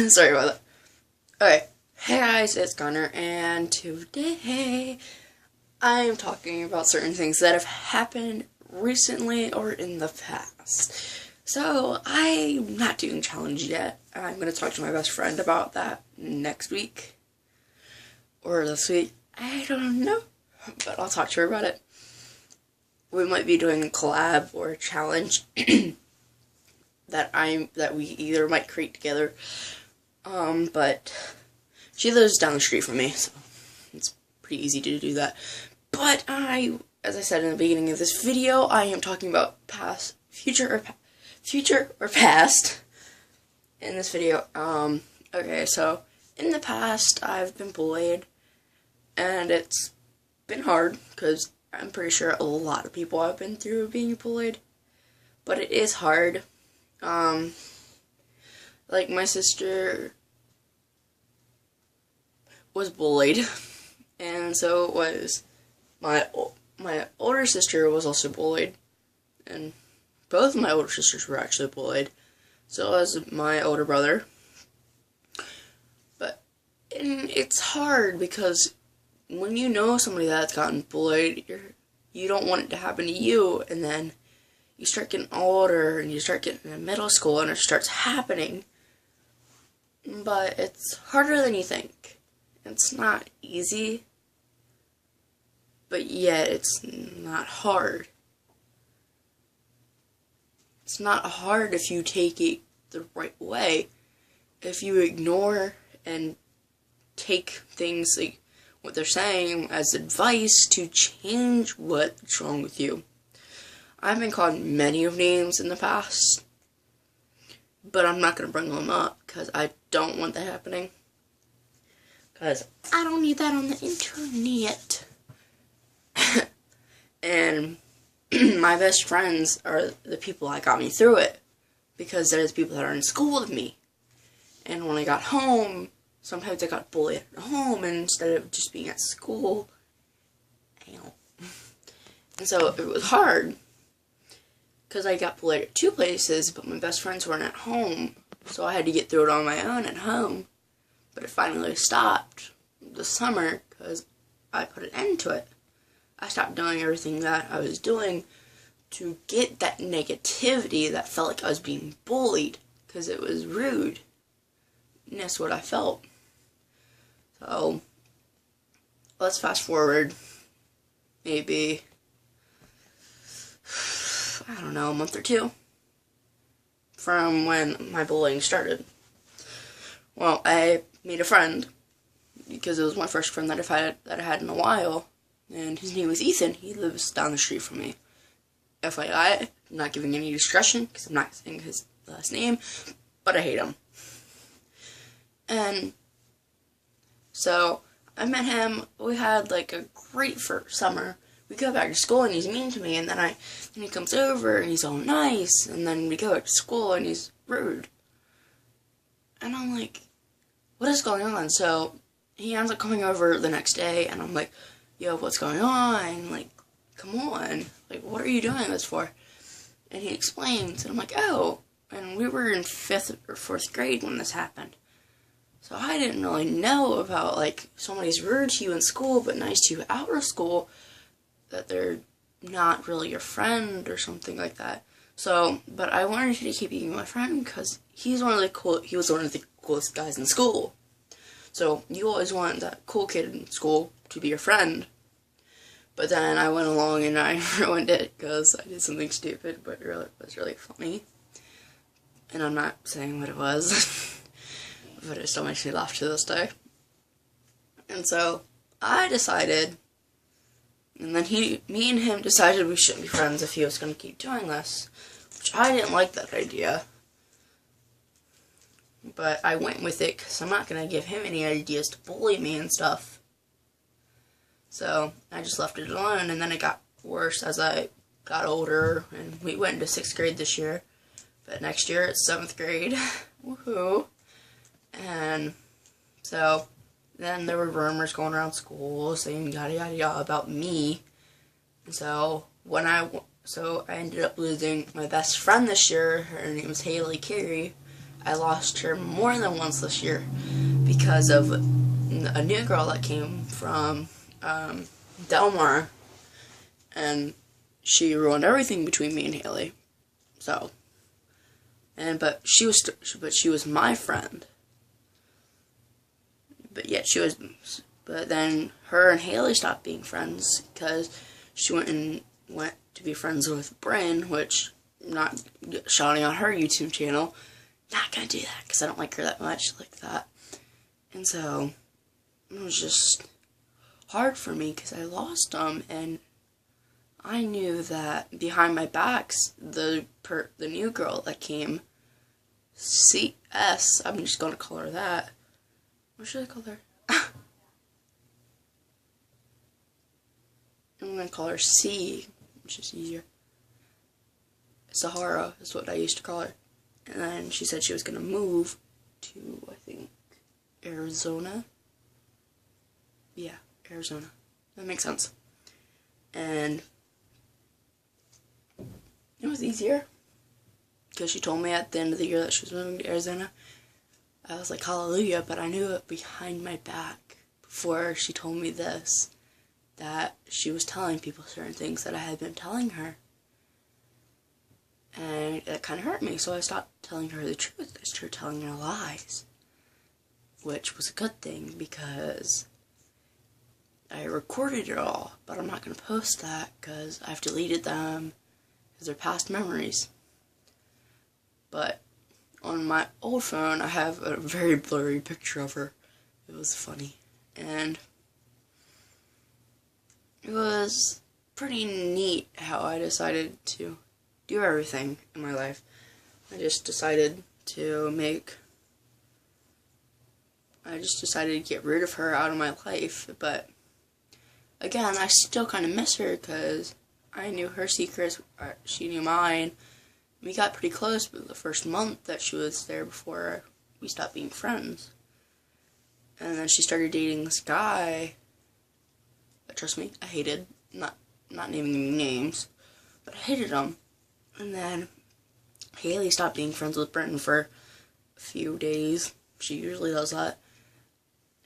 Sorry about that. Okay, hey guys, it's Connor, and today I am talking about certain things that have happened recently or in the past. So, I'm not doing challenge yet. I'm going to talk to my best friend about that next week. Or this week. I don't know. But I'll talk to her about it. We might be doing a collab or a challenge that we either might create together. But she lives down the street from me, so it's pretty easy to do that. But as I said in the beginning of this video, I am talking about future or past in this video. Okay, so in the past, I've been bullied, and it's been hard, because I'm pretty sure a lot of people have been through being bullied, but it is hard. Like, my sister was bullied, and so was my older sister was also bullied, and both of my older sisters were actually bullied. So was my older brother. But it's hard because when you know somebody that's gotten bullied, you don't want it to happen to you, and then you start getting older and you start getting in middle school and it starts happening. But it's harder than you think. It's not easy, but yet it's not hard. It's not hard if you take it the right way. If you ignore and take things like what they're saying as advice to change what's wrong with you. I've been called many of names in the past, but I'm not going to bring them up because I don't want that happening. Because I don't need that on the internet. And my best friends are the people that got me through it, because they're the people that are in school with me. And when I got home, sometimes I got bullied at home instead of just being at school. And so it was hard, because I got bullied at two places, but my best friends weren't at home, so I had to get through it on my own at home. But it finally stopped this summer, because I put an end to it. I stopped doing everything that I was doing to get that negativity that felt like I was being bullied, because it was rude. And that's what I felt. So, let's fast forward, maybe, I don't know, a month or two from when my bullying started. Well, I made a friend, because it was my first friend that I had in a while, and his name was Ethan. He lives down the street from me. FYI, I'm not giving any discretion, because I'm not saying his last name, but I hate him. And so I met him. We had like a great first summer. We go back to school and he's mean to me, and then he comes over and he's all nice, and then we go back to school and he's rude. And I'm like, what is going on? So he ends up coming over the next day, and I'm like, yo, what's going on? Like, come on. Like, what are you doing this for? And he explains, and I'm like, oh. And we were in 5th or 4th grade when this happened. So I didn't really know about, like, somebody's rude to you in school but nice to you out of school, that they're not really your friend or something like that. So, but I wanted to keep being my friend because he was one of the coolest guys in school. So you always want that cool kid in school to be your friend. But then I went along and I ruined it because I did something stupid, but it was really funny. And I'm not saying what it was. But it still makes me laugh to this day. And so, I decided, and then me and him decided we shouldn't be friends if he was going to keep doing this. Which I didn't like that idea. But I went with it, because I'm not going to give him any ideas to bully me and stuff. So, I just left it alone, and then it got worse as I got older, and we went into 6th grade this year. But next year, it's 7th grade. Woohoo! And so then there were rumors going around school saying yada yada yada about me. And so I ended up losing my best friend this year. Her name was Hailey, I lost her more than once this year because of a new girl that came from Delmar, and she ruined everything between me and Haley. So, but she was my friend. But yet but then her and Haley stopped being friends because she went to be friends with Bryn, which I'm not shouting on her YouTube channel. Not gonna do that because I don't like her that much like that. And so it was just hard for me because I lost them, and I knew that behind my backs, the new girl that came, CS, I'm just gonna call her that. What should I call her? I'm gonna call her C, which is easier. Sahara is what I used to call her. And then she said she was gonna move to, I think, Arizona. Yeah, Arizona. That makes sense. And it was easier because she told me at the end of the year that she was moving to Arizona. I was like, hallelujah, but I knew it behind my back before she told me this, that she was telling people certain things that I had been telling her. And it kind of hurt me, so I stopped telling her the truth. I started telling her lies, which was a good thing because I recorded it all, but I'm not going to post that because I've deleted them because they're past memories. But on my old phone, I have a very blurry picture of her. It was funny. And it was pretty neat how I decided to do everything in my life. I just decided to get rid of her out of my life. But again, I still kind of miss her because I knew her secrets, she knew mine. We got pretty close the first month that she was there before we stopped being friends. And then she started dating this guy that, trust me, I hated. Not naming any names, but I hated him. And then Hailey stopped being friends with Brenton for a few days. She usually does that.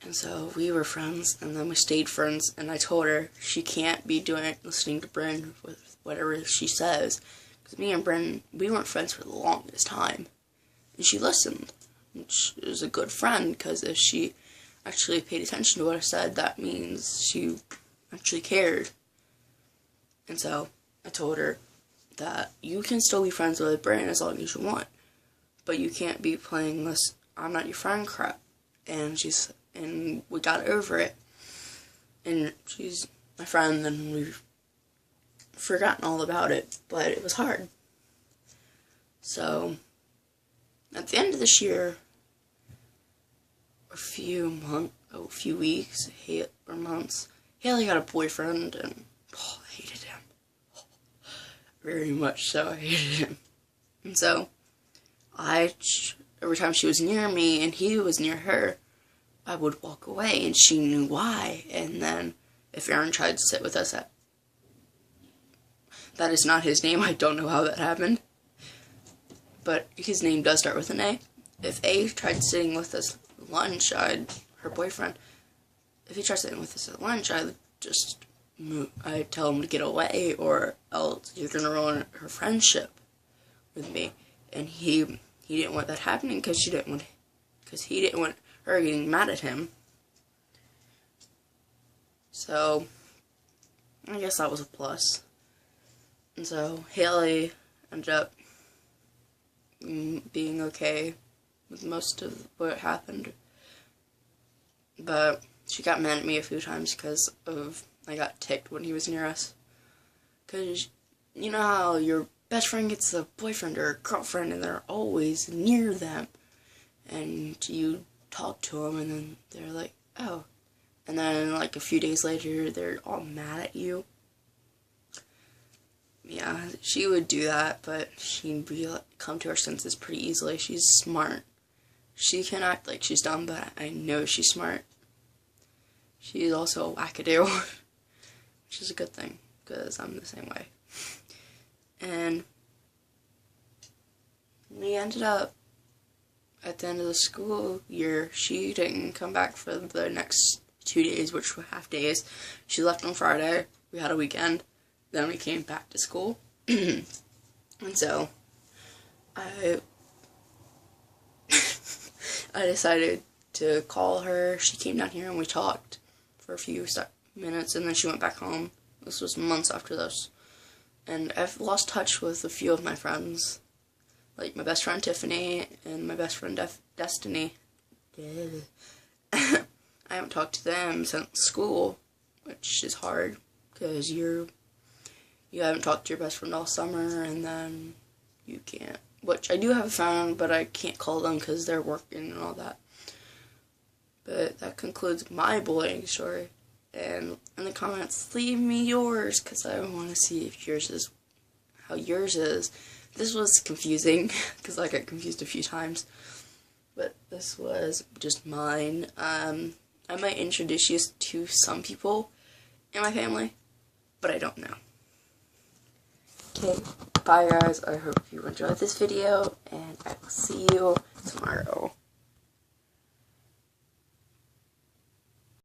And so we were friends, and then we stayed friends, and I told her she can't be listening to Brenton with whatever she says. Because me and Brenton, we weren't friends for the longest time. And she listened, which is a good friend, because if she actually paid attention to what I said, that means she actually cared. And so I told her that you can still be friends with Brenton as long as you want, but you can't be playing this I'm not your friend crap. And we got over it. And she's my friend, and we've forgotten all about it, but it was hard. So, at the end of this year, a few weeks, or months, Hailey got a boyfriend, and I hated him. Very much so, I hated him. And so, every time she was near me and he was near her, I would walk away, and she knew why. And then, if Aaron tried to sit with us that is not his name, I don't know how that happened, but his name does start with an A. If A tried sitting with us at lunch, her boyfriend, if he tried sitting with us at lunch, I'd tell him to get away, or else you're gonna ruin her friendship with me. And he didn't want that happening because he didn't want her getting mad at him. So I guess that was a plus. And so Hailey ended up being okay with most of what happened, but she got mad at me a few times because I got ticked when he was near us. Because you know how your best friend gets a boyfriend or a girlfriend and they're always near them, and you talk to them and then they're like, oh, and then like a few days later they're all mad at you. Yeah, she would do that, but she'd come to her senses pretty easily. She's smart. She can act like she's dumb, but I know she's smart. She's also a wackadoo, which is a good thing, because I'm the same way. And we ended up at the end of the school year, she didn't come back for the next 2 days, which were half days. She left on Friday. We had a weekend. Then we came back to school. And so I decided to call her. She came down here and we talked for a few minutes, and then she went back home. This was months after this. And I've lost touch with a few of my friends, like my best friend Tiffany and my best friend Destiny. I haven't talked to them since school, which is hard because you haven't talked to your best friend all summer, and then you can't. Which I do have a phone, but I can't call them because they're working and all that. But that concludes my bullying story. And in the comments, leave me yours, because I want to see if how yours is. This was confusing, because I got confused a few times. But this was just mine. I might introduce you to some people in my family, but I don't know. Okay, bye guys. I hope you enjoyed this video, and I will see you tomorrow.